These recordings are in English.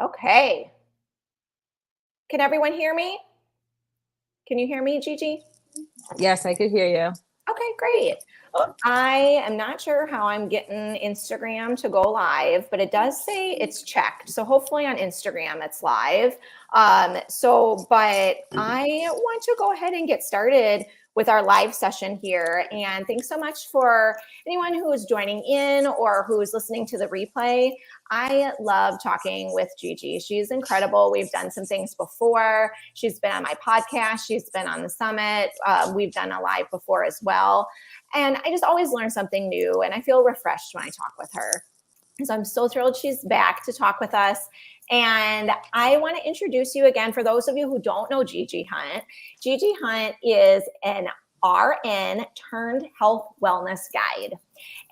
Okay. Can everyone hear me? Can you hear me, Gigi? Yes, I could hear you. Okay, great. I am not sure how I'm getting Instagram to go live, but it does say it's checked. So hopefully on Instagram it's live. But I want to go ahead and get started with our live session here. And thanks so much for anyone who is joining in or who is listening to the replay. I love talking with Gigi. She's incredible. We've done some things before. She's been on my podcast. She's been on the summit. We've done a live before as well. And I just always learn something new and I feel refreshed when I talk with her. So I'm so thrilled she's back to talk with us. And I want to introduce you again for those of you who don't know Gigi Hunt. Gigi Hunt is an RN turned health wellness guide.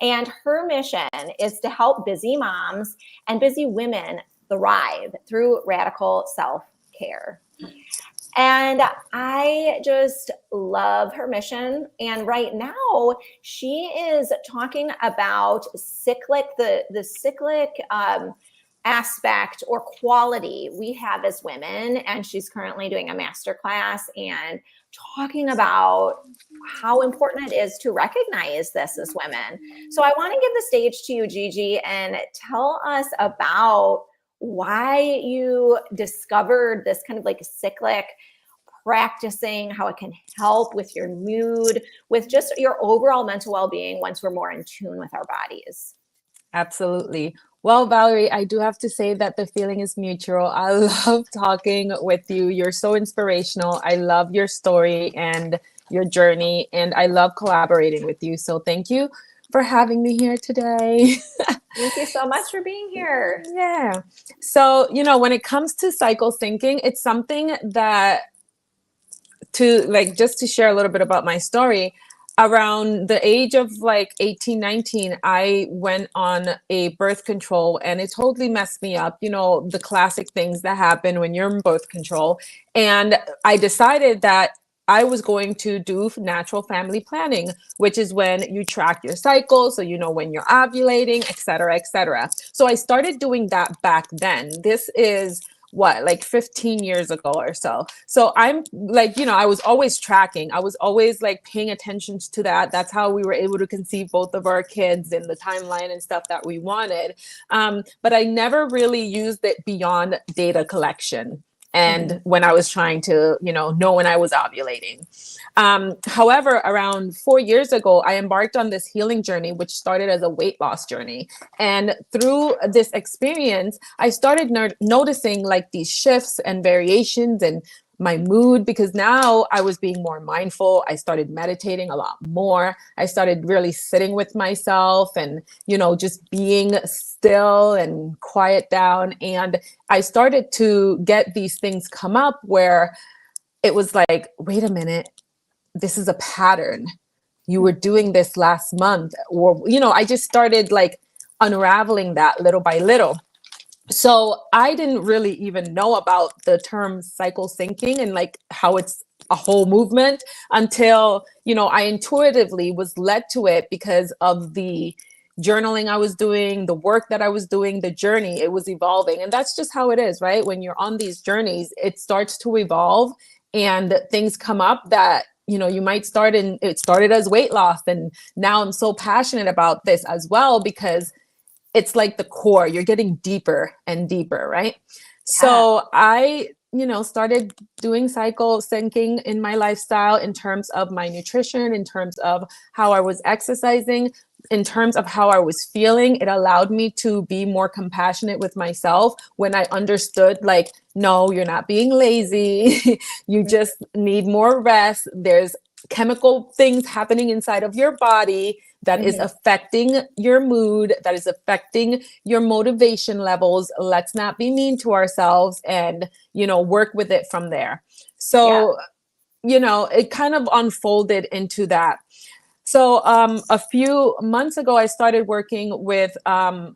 And her mission is to help busy moms and busy women thrive through radical self-care. And I just love her mission. And right now, she is talking about cyclic, the cyclic aspect or quality we have as women. And she's currently doing a masterclass and talking about how important it is to recognize this as women. So I want to give the stage to you, Gigi, and tell us about why you discovered this kind of like cyclic practicing, how it can help with your mood, with just your overall mental well-being once we're more in tune with our bodies. Absolutely. Well, Valerie, I do have to say that the feeling is mutual. I love talking with you. You're so inspirational. I love your story and your journey, and I love collaborating with you. So thank you for having me here today. Thank you so much for being here. Yeah. So, when it comes to cycle syncing, it's something that just to share a little bit about my story, around the age of like 18, 19, I went on a birth control and it totally messed me up. The classic things that happen when you're in birth control. And I decided that I was going to do natural family planning, which is when you track your cycle. So you know when you're ovulating, et cetera, et cetera. So I started doing that back then. This is like 15 years ago or so. So I'm like, I was always tracking. I was always like paying attention to that. That's how we were able to conceive both of our kids in the timeline and stuff that we wanted. But I never really used it beyond data collection. And when I was trying to, know when I was ovulating. However, around 4 years ago, I embarked on this healing journey, which started as a weight loss journey. And through this experience, I started noticing like these shifts and variations and my mood, because now I was being more mindful. I started meditating a lot more. I started really sitting with myself and, just being still and quiet down. And I started to get these things come up where it was like, wait a minute, this is a pattern. You were doing this last month, or, I just started like unraveling that little by little. So I didn't really even know about the term cycle syncing and like how it's a whole movement until, I intuitively was led to it because of the journaling I was doing, the work that I was doing, the journey. It was evolving. And that's just how it is, right? When you're on these journeys, it starts to evolve and things come up that you might start in. It started as weight loss, and now I'm so passionate about this as well because it's like the core. You're getting deeper and deeper, right? Yeah. So I started doing cycle syncing in my lifestyle in terms of my nutrition, in terms of how I was exercising, in terms of how I was feeling. It allowed me to be more compassionate with myself when I understood, like, no, you're not being lazy. You just need more rest. There's chemical things happening inside of your body that is affecting your mood, that is affecting your motivation levels. Let's not be mean to ourselves and, work with it from there. So, it kind of unfolded into that. So a few months ago, I started working with a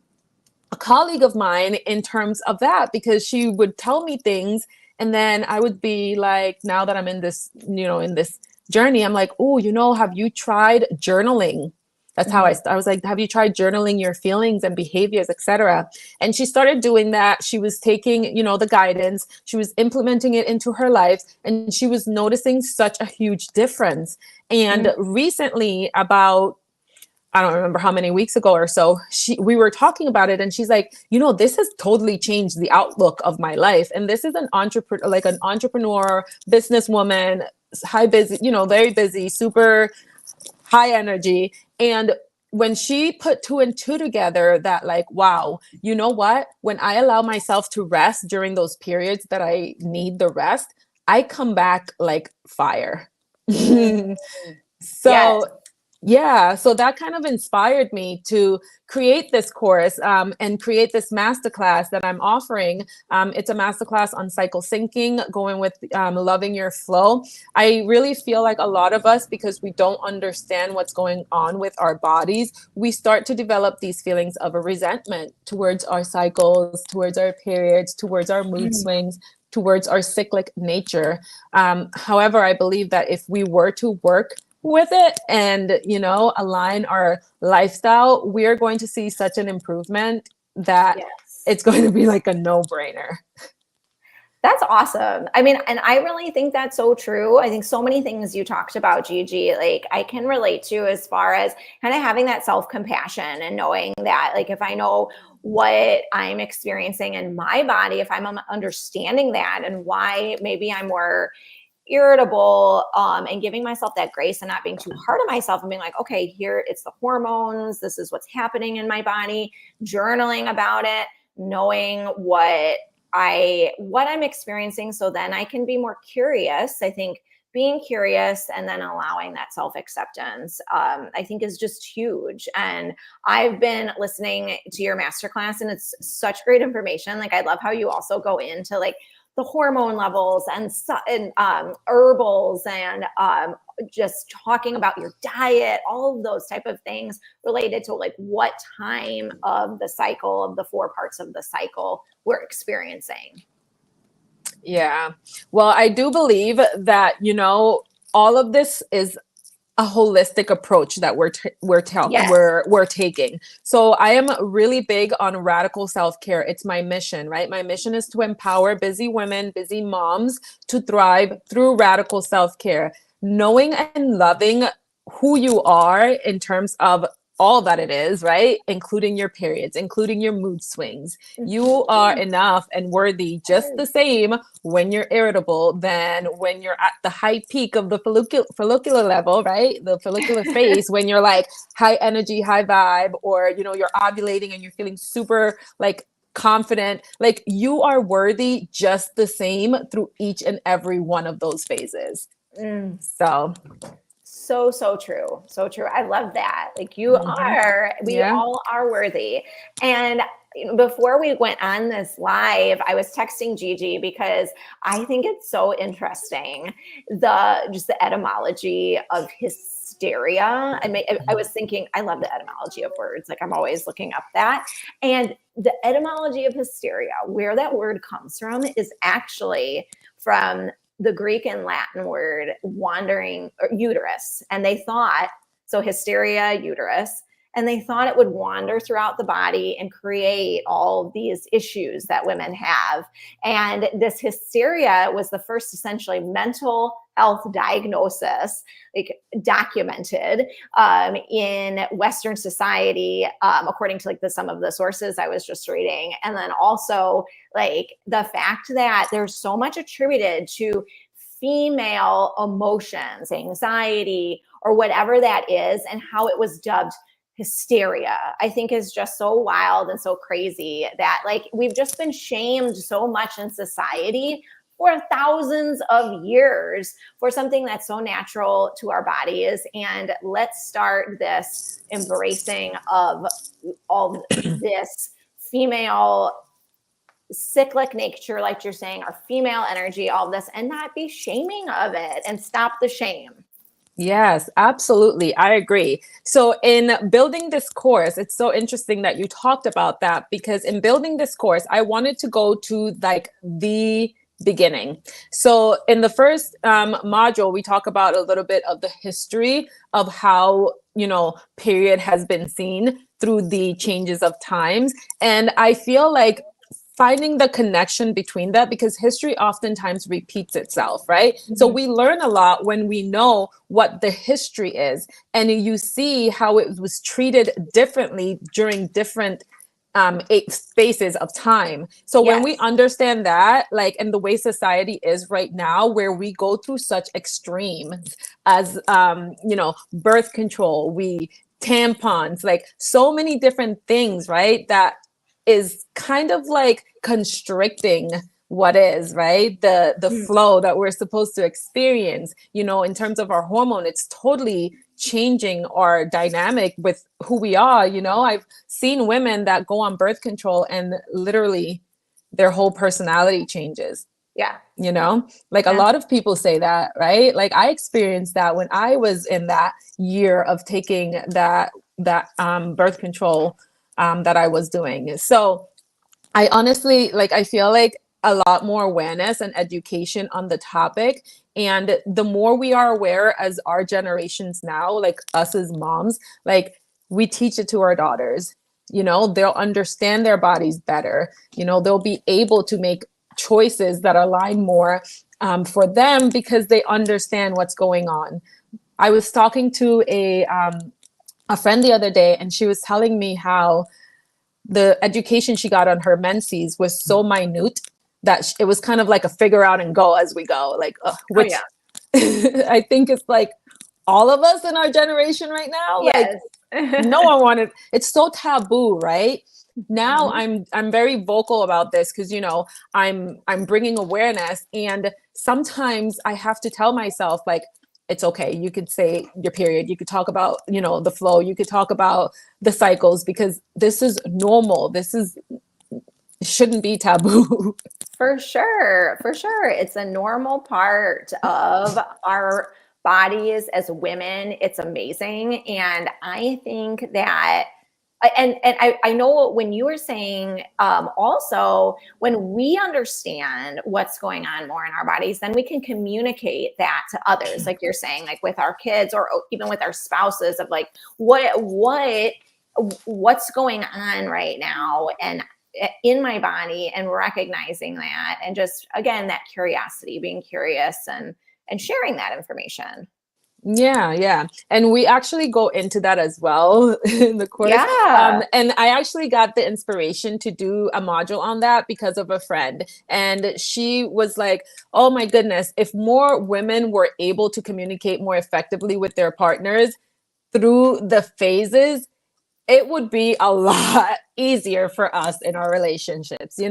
colleague of mine in terms of that, because she would tell me things and then I would be like, now that I'm in this, in this journey, I'm like, oh, have you tried journaling? That's how I was like, have you tried journaling your feelings and behaviors, etc.? And she started doing that. She was taking, you know, the guidance, she was implementing it into her life, and she was noticing such a huge difference. And recently, about I don't remember how many weeks ago or so, we were talking about it, and she's like, you know, this has totally changed the outlook of my life. And this is an entrepreneur, businesswoman, high busy, you know, very busy, super high energy. And when she put two and two together, that like, wow, you know what? When I allow myself to rest during those periods that I need the rest, I come back like fire. Yes. So yeah, so that kind of inspired me to create this course, and create this masterclass that I'm offering. It's a masterclass on cycle syncing, going with loving your flow. I really feel like a lot of us, because we don't understand what's going on with our bodies, we start to develop these feelings of a resentment towards our cycles, towards our periods, towards our mood swings, towards our cyclic nature. However, I believe that if we were to work with it and, you know, align our lifestyle, we're going to see such an improvement that it's going to be like a no-brainer. That's awesome. I mean, and I really think that's so true. I think so many things you talked about, Gigi, like I can relate to, as far as kind of having that self-compassion and knowing that, like, if I know what I'm experiencing in my body, if I'm understanding that and why maybe I'm more irritable, and giving myself that grace and not being too hard on myself and being like, okay, here it's the hormones, this is what's happening in my body, journaling about it, knowing what I'm experiencing, so then I can be more curious. I think being curious and then allowing that self-acceptance, I think is just huge. And I've been listening to your masterclass, and it's such great information. Like, I love how you also go into like the hormone levels and herbals, and just talking about your diet, all of those type of things related to like what time of the cycle, of the 4 parts of the cycle, we're experiencing. Yeah. Well, I do believe that, you know, all of this is a holistic approach that Yes. we're taking. So I am really big on radical self-care. It's my mission, right? My mission is to empower busy women, busy moms to thrive through radical self-care, knowing and loving who you are in terms of all that it is, right? Including your periods, including your mood swings. You are enough and worthy just the same when you're irritable than when you're at the high peak of the follicular level, right? The follicular phase, when you're like high energy, high vibe, or, you know, you're ovulating and you're feeling super like confident. Like, you are worthy just the same through each and every one of those phases. So true. So true. I love that. Like, we all are worthy. And before we went on this live, I was texting Gigi because I think it's so interesting, just the etymology of hysteria. I was thinking, I love the etymology of words. Like, I'm always looking up that. And the etymology of hysteria, where that word comes from, is actually from the Greek and Latin word wandering, or uterus. And they thought, so hysteria, uterus, and they thought it would wander throughout the body and create all these issues that women have. And this hysteria was the first essentially mental health diagnosis, like, documented in Western society, according to like some of the sources I was just reading. And then also like the fact that there's so much attributed to female emotions, anxiety, or whatever that is, and how it was dubbed hysteria, I think is just so wild and so crazy, that like we've just been shamed so much in society for thousands of years for something that's so natural to our bodies. And let's start this embracing of all this female cyclic nature, like you're saying, our female energy, all of this, and not be shaming of it, and stop the shame. Yes, absolutely. I agree. So in building this course, it's so interesting that you talked about that, because in building this course, I wanted to go to like the beginning. So in the first module, we talk about a little bit of the history of how period has been seen through the changes of times. And I feel like finding the connection between that, because history oftentimes repeats itself, right? So we learn a lot when we know what the history is, and you see how it was treated differently during different spaces of time. So when we understand that, like, and the way society is right now, where we go through such extremes as birth control, tampons, like so many different things, right? That is kind of like constricting what is, right, the flow that we're supposed to experience, in terms of our hormone. It's totally changing our dynamic with who we are. I've seen women that go on birth control and literally their whole personality changes. Like a lot of people say that, right? Like I experienced that when I was in that year of taking that birth control that I was doing. So I honestly, like, I feel like a lot more awareness and education on the topic. And the more we are aware as our generations now, like us as moms, like we teach it to our daughters, they'll understand their bodies better. They'll be able to make choices that align more for them because they understand what's going on. I was talking to a friend the other day, and she was telling me how the education she got on her menses was so minute that it was kind of like a figure out and go as we go, like which I think it's like all of us in our generation right now. Like no one wanted, it's so taboo, right? Now I'm very vocal about this because I'm bringing awareness, and sometimes I have to tell myself, like, it's okay. You could say your period. You could talk about, the flow. You could talk about the cycles, because this is normal. It shouldn't be taboo. For sure. For sure. It's a normal part of our bodies as women. It's amazing. And I think that and I know when you were saying also, when we understand what's going on more in our bodies, then we can communicate that to others, like you're saying, like with our kids or even with our spouses, of like what's going on right now and in my body, and recognizing that, and just again that curiosity, being curious and sharing that information. Yeah. And we actually go into that as well in the course. And I actually got the inspiration to do a module on that because of a friend. And she was like, oh my goodness, if more women were able to communicate more effectively with their partners through the phases, it would be a lot easier for us in our relationships, If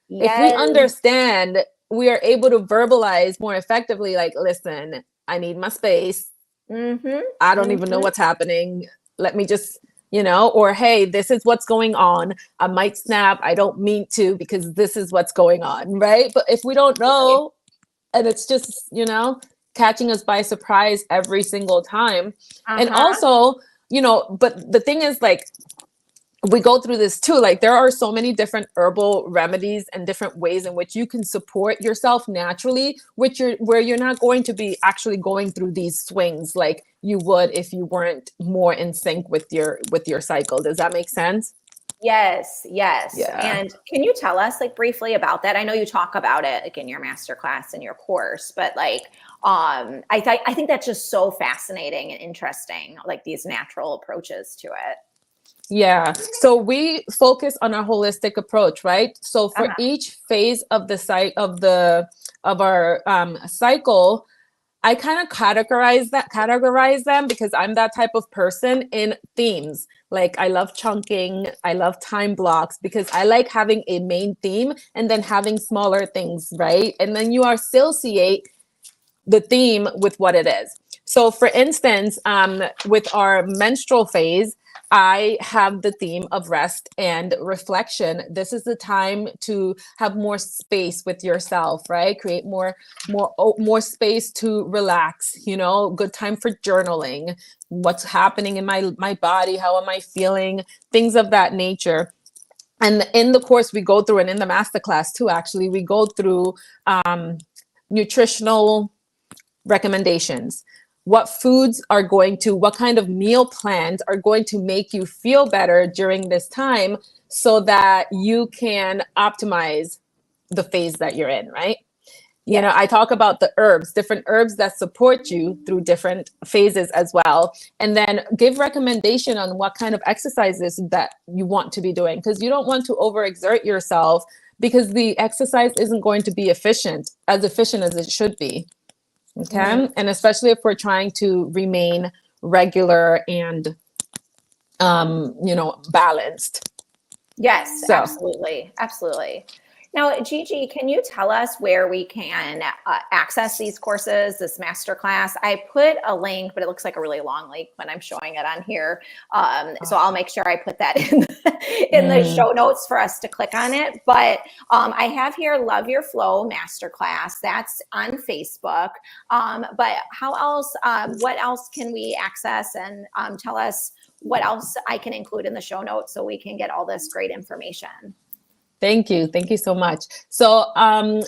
we understand, we are able to verbalize more effectively, like, listen, I need my space. I don't even know what's happening. Let me just, or hey, this is what's going on. I might snap. I don't mean to, because this is what's going on, right? But if we don't know, and it's just, catching us by surprise every single time. And also, but the thing is, like, we go through this too. Like, there are so many different herbal remedies and different ways in which you can support yourself naturally, where you're not going to be actually going through these swings like you would if you weren't more in sync with your cycle. Does that make sense? Yes. Yeah. And can you tell us, like, briefly about that? I know you talk about it, like, in your masterclass and your course, but like, I think that's just so fascinating and interesting, like these natural approaches to it. Yeah. So we focus on a holistic approach, right? So for each phase of our cycle, I kind of categorize them, because I'm that type of person, in themes. Like, I love chunking, I love time blocks, because I like having a main theme and then having smaller things, right? And then you associate the theme with what it is. So for instance, with our menstrual phase, I have the theme of rest and reflection. This is the time to have more space with yourself, right? Create more space to relax, good time for journaling, what's happening in my body, how am I feeling, things of that nature. And in the course we go through, and in the masterclass too, actually, we go through nutritional recommendations. what foods are going to, what kind of meal plans are going to make you feel better during this time so that you can optimize the phase that you're in, right? You know, Yes. I talk about the herbs, different herbs that support you through different phases as well. And then give recommendation on what kind of exercises that you want to be doing, because you don't want to overexert yourself because the exercise isn't going to be efficient as it should be. Okay. Mhm. And especially if we're trying to remain regular and, balanced. Yes, So absolutely. Absolutely. Now, Gigi, can you tell us where we can access these courses, this masterclass? I put a link, but it looks like a really long link when I'm showing it on here. So I'll make sure I put that in the show notes for us to click on it. But I have here Love Your Flow Masterclass. That's on Facebook. But how else, what else can we access, and tell us what else I can include in the show notes so we can get all this great information. thank you. Thank you so much. So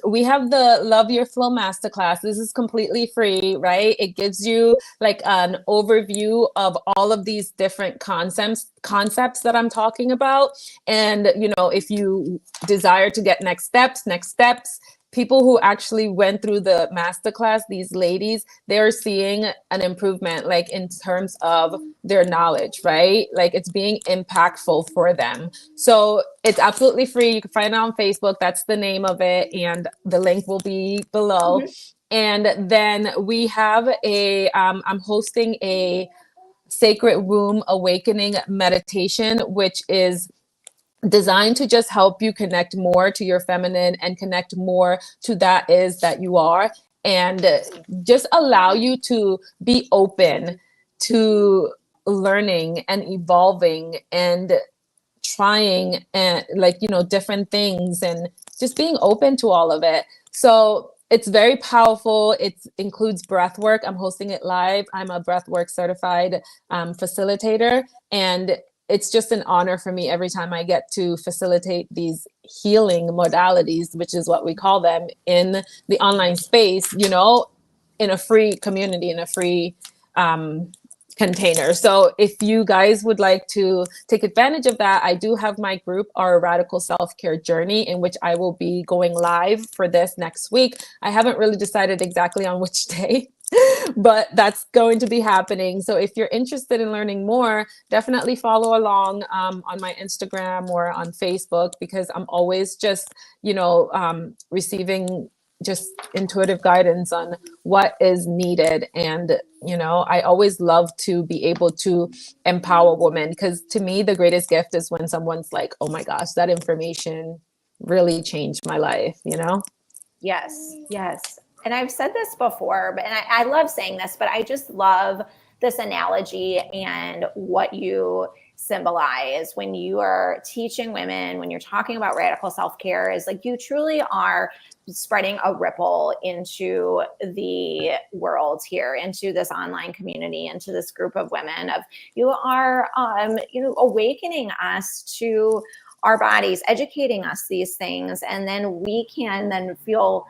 we have the Love Your Flow Masterclass. This is completely free, right? It gives you like an overview of all of these different concepts that I'm talking about. And, if you desire to get next steps, people who actually went through the masterclass, these ladies, they're seeing an improvement, like in terms of their knowledge, right? Like it's being impactful for them. So it's absolutely free. You can find it on Facebook. That's the name of it. And the link will be below. Mhm. And then we have I'm hosting a Sacred Womb Awakening meditation, which is designed to just help you connect more to your feminine and connect more to that you are, and just allow you to be open to learning and evolving and trying and different things, and just being open to all of it. So it's very powerful. It includes breath work. I'm hosting it live. I'm a breath work certified facilitator, and it's just an honor for me every time I get to facilitate these healing modalities, which is what we call them, in the online space, in a free community, in a free container. So if you guys would like to take advantage of that, I do have my group, Our Radical Self-Care Journey, in which I will be going live for this next week. I haven't really decided exactly on which day, but that's going to be happening. So if you're interested in learning more, definitely follow along on my Instagram or on Facebook, because I'm always just, receiving just intuitive guidance on what is needed. And, I always love to be able to empower women, because to me, the greatest gift is when someone's like, oh my gosh, that information really changed my life, Yes, yes. And I've said this before, but and I love saying this, but I just love this analogy and what you symbolize when you are teaching women, when you're talking about radical self-care, is like you truly are spreading a ripple into the world here, into this online community, into this group of women. Of you are, awakening us to our bodies, educating us these things, and then we can then feel,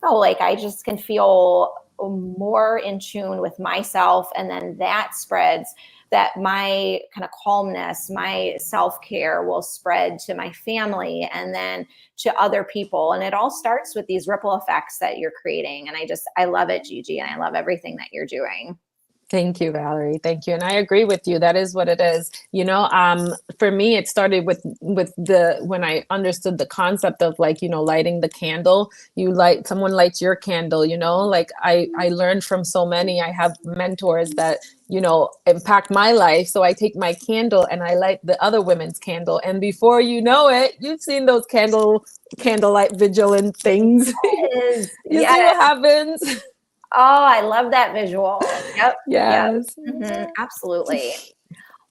like I just can feel more in tune with myself, and then that spreads, that my kind of calmness, my self-care will spread to my family and then to other people. And it all starts with these ripple effects that you're creating. And I love it, Gigi, and I love everything that you're doing. Thank you, Valerie. Thank you. And I agree with you. That is what it is. For me, it started with when I understood the concept of lighting the candle. Someone lights your candle, like I learned from so many. I have mentors that, impact my life. So I take my candle and I light the other women's candle. And before you know it, you've seen those candlelight vigilant things. Yes. You see what happens? Oh, I love that visual. Yep. Yep. Yes. Absolutely.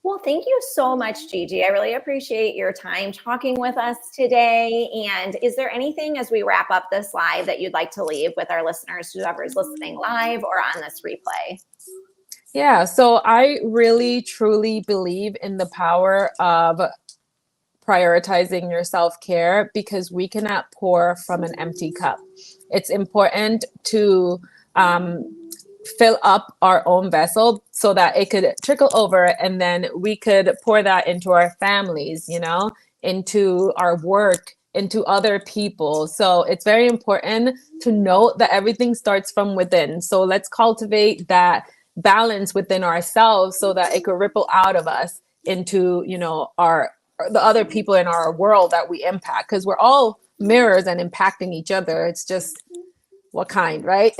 Well, thank you so much, Gigi. I really appreciate your time talking with us today. And is there anything as we wrap up this live that you'd like to leave with our listeners, whoever's listening live or on this replay? Yeah, so I really truly believe in the power of prioritizing your self-care, because we cannot pour from an empty cup. It's important to fill up our own vessel so that it could trickle over, and then we could pour that into our families, you know, into our work, into other people. So it's very important to note that everything starts from within. So let's cultivate that balance within ourselves so that it could ripple out of us into, you know, our the other people in our world that we impact, because we're all mirrors and impacting each other. It's just what kind, right?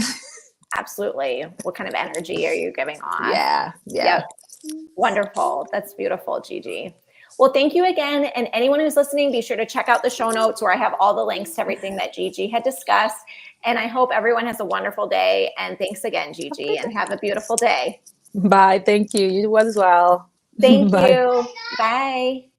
Absolutely. What kind of energy are you giving off? Yeah. Yep. Wonderful. That's beautiful, Gigi. Well, thank you again. And anyone who's listening, be sure to check out the show notes where I have all the links to everything that Gigi had discussed. And I hope everyone has a wonderful day. And thanks again, Gigi, and have a beautiful day. Bye. Thank you. You as well. Thank Bye. you. Bye.